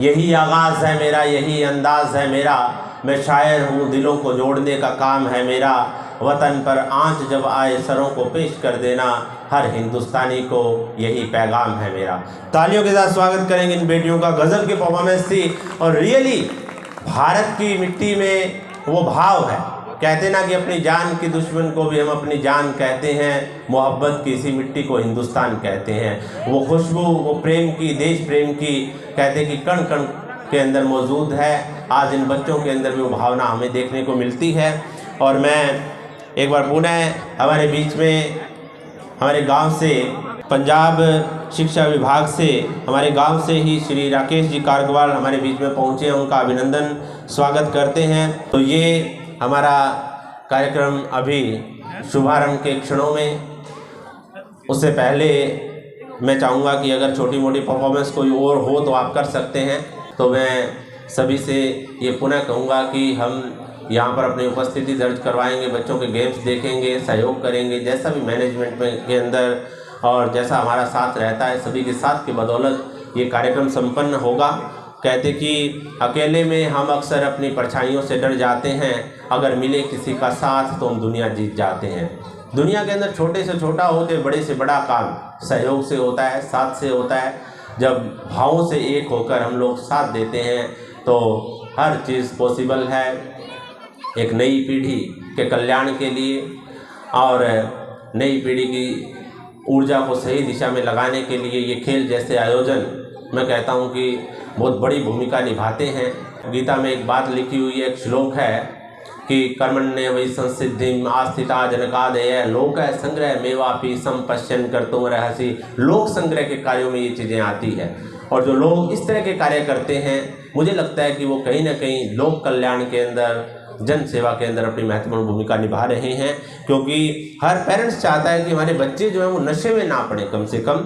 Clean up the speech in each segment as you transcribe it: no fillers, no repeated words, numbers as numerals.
यही आगाज़ है मेरा, यही अंदाज़ है मेरा, मैं शायर हूँ, दिलों को जोड़ने का काम है मेरा। वतन पर आंच जब आए सरों को पेश कर देना, हर हिंदुस्तानी को यही पैगाम है मेरा। तालियों के साथ स्वागत करेंगे इन बेटियों का। गज़ब की परफॉर्मेंस थी और रियली भारत की मिट्टी में वो भाव है। कहते ना कि अपनी जान की दुश्मन को भी हम अपनी जान कहते हैं, मोहब्बत की इसी मिट्टी को हिंदुस्तान कहते हैं। वो खुशबू, वो प्रेम की, देश प्रेम की, कहते कि कण कण के अंदर मौजूद है। आज इन बच्चों के अंदर भी वो भावना हमें देखने को मिलती है। और मैं एक बार पुनः हमारे बीच में हमारे गांव से, पंजाब शिक्षा विभाग से, हमारे गांव से ही श्री राकेश जी कारगवाल हमारे बीच में पहुंचे हैं, उनका अभिनंदन स्वागत करते हैं। तो ये हमारा कार्यक्रम अभी शुभारंभ के क्षणों में, उससे पहले मैं चाहूँगा कि अगर छोटी मोटी परफॉर्मेंस कोई और हो तो आप कर सकते हैं। तो मैं सभी से ये पुनः कहूँगा कि हम यहाँ पर अपनी उपस्थिति दर्ज करवाएंगे, बच्चों के गेम्स देखेंगे, सहयोग करेंगे, जैसा भी मैनेजमेंट में के अंदर और जैसा हमारा साथ रहता है, सभी के साथ की बदौलत ये कार्यक्रम संपन्न होगा। कहते कि अकेले में हम अक्सर अपनी परछाइयों से डर जाते हैं, अगर मिले किसी का साथ तो हम दुनिया जीत जाते हैं। दुनिया के अंदर छोटे से छोटा होते, बड़े से बड़ा काम सहयोग से होता है, साथ से होता है। जब भावों से एक होकर हम लोग साथ देते हैं तो हर चीज़ पॉसिबल है। एक नई पीढ़ी के कल्याण के लिए और नई पीढ़ी की ऊर्जा को सही दिशा में लगाने के लिए ये खेल जैसे आयोजन, मैं कहता हूँ कि बहुत बड़ी भूमिका निभाते हैं। गीता में एक बात लिखी हुई है, एक श्लोक है कि कर्मण्ये वै संसिद्धिम आस्थिता जनकादय लोक संग्रह मेवापि संपश्यन कर्तुम रहसि। लोक संग्रह के कार्यों में ये चीज़ें आती है और जो लोग इस तरह के कार्य करते हैं, मुझे लगता है कि वो कहीं ना कहीं लोक कल्याण के अंदर, जन सेवा के अंदर अपनी महत्वपूर्ण भूमिका निभा रहे हैं। क्योंकि हर पेरेंट्स चाहता है कि हमारे बच्चे जो हैं वो नशे में ना पड़े कम से कम।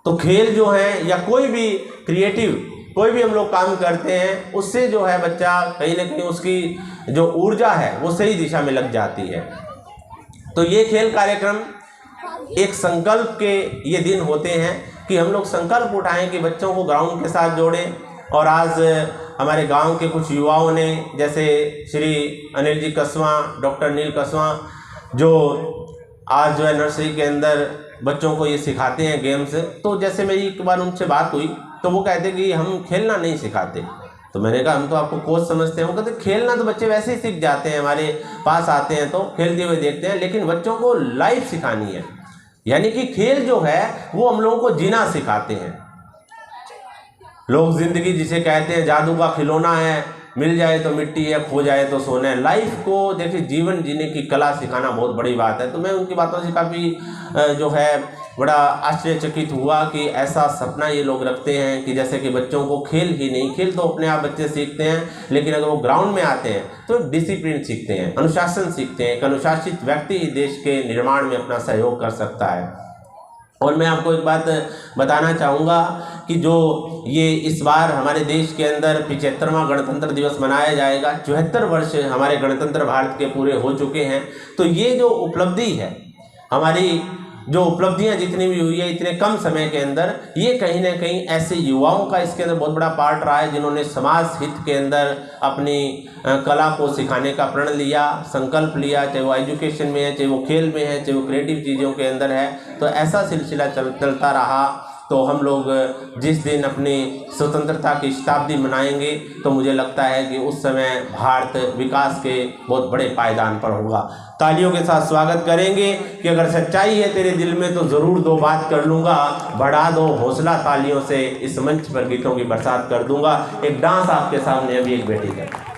तो खेल जो है या कोई भी क्रिएटिव कोई भी हम लोग काम करते हैं, उससे जो है बच्चा कहीं ना कहीं उसकी जो ऊर्जा है वो सही दिशा में लग जाती है। तो ये खेल कार्यक्रम एक संकल्प के ये दिन होते हैं कि हम लोग संकल्प उठाएं कि बच्चों को ग्राउंड के साथ जोड़ें। और आज हमारे गांव के कुछ युवाओं ने, जैसे श्री अनिल जी कसवां, डॉक्टर नील कसवां, जो आज जो है नर्सरी के अंदर बच्चों को ये सिखाते हैं गेम्स। तो जैसे मेरी एक बार उनसे बात हुई तो वो कहते कि हम खेलना नहीं सिखाते। तो मैंने कहा हम तो आपको कोच समझते हैं। वो कहते खेलना तो बच्चे वैसे ही सीख जाते हैं, हमारे पास आते हैं तो खेलते हुए देखते हैं, लेकिन बच्चों को लाइफ सिखानी है। यानी कि खेल जो है वो हम लोगों को जीना सिखाते हैं। लोग जिंदगी जिसे कहते हैं जादू का खिलौना है, मिल जाए तो मिट्टी है, खो जाए तो सोना है। लाइफ को देखिए जीवन जीने की कला सिखाना बहुत बड़ी बात है। तो मैं उनकी बातों से काफ़ी जो है बड़ा आश्चर्यचकित हुआ कि ऐसा सपना ये लोग रखते हैं कि जैसे कि बच्चों को खेल ही नहीं, खेल तो अपने आप बच्चे सीखते हैं, लेकिन अगर वो ग्राउंड में आते हैं तो डिसिप्लिन सीखते हैं, अनुशासन सीखते हैं। एक अनुशासित व्यक्ति ही देश के निर्माण में अपना सहयोग कर सकता है। और मैं आपको एक बात बताना चाहूँगा कि जो ये इस बार हमारे देश के अंदर 75वां गणतंत्र दिवस मनाया जाएगा, 74 वर्ष हमारे गणतंत्र भारत के पूरे हो चुके हैं। तो ये जो उपलब्धि है, हमारी जो उपलब्धियां जितनी भी हुई है इतने कम समय के अंदर, ये कहीं ना कहीं ऐसे युवाओं का इसके अंदर बहुत बड़ा पार्ट रहा है जिन्होंने समाज हित के अंदर अपनी कला को सिखाने का प्रण लिया, संकल्प लिया, चाहे वो एजुकेशन में है, चाहे वो खेल में है, चाहे वो क्रिएटिव चीज़ों के अंदर है। तो ऐसा सिलसिला चलता रहा। तो हम लोग जिस दिन अपनी स्वतंत्रता की शताब्दी मनाएंगे तो मुझे लगता है कि उस समय भारत विकास के बहुत बड़े पायदान पर होगा। तालियों के साथ स्वागत करेंगे कि अगर सच्चाई है तेरे दिल में तो ज़रूर दो बात कर लूँगा, बढ़ा दो हौसला तालियों से, इस मंच पर गीतों की बरसात कर दूंगा। एक डांस आपके सामने अभी एक बेटी का।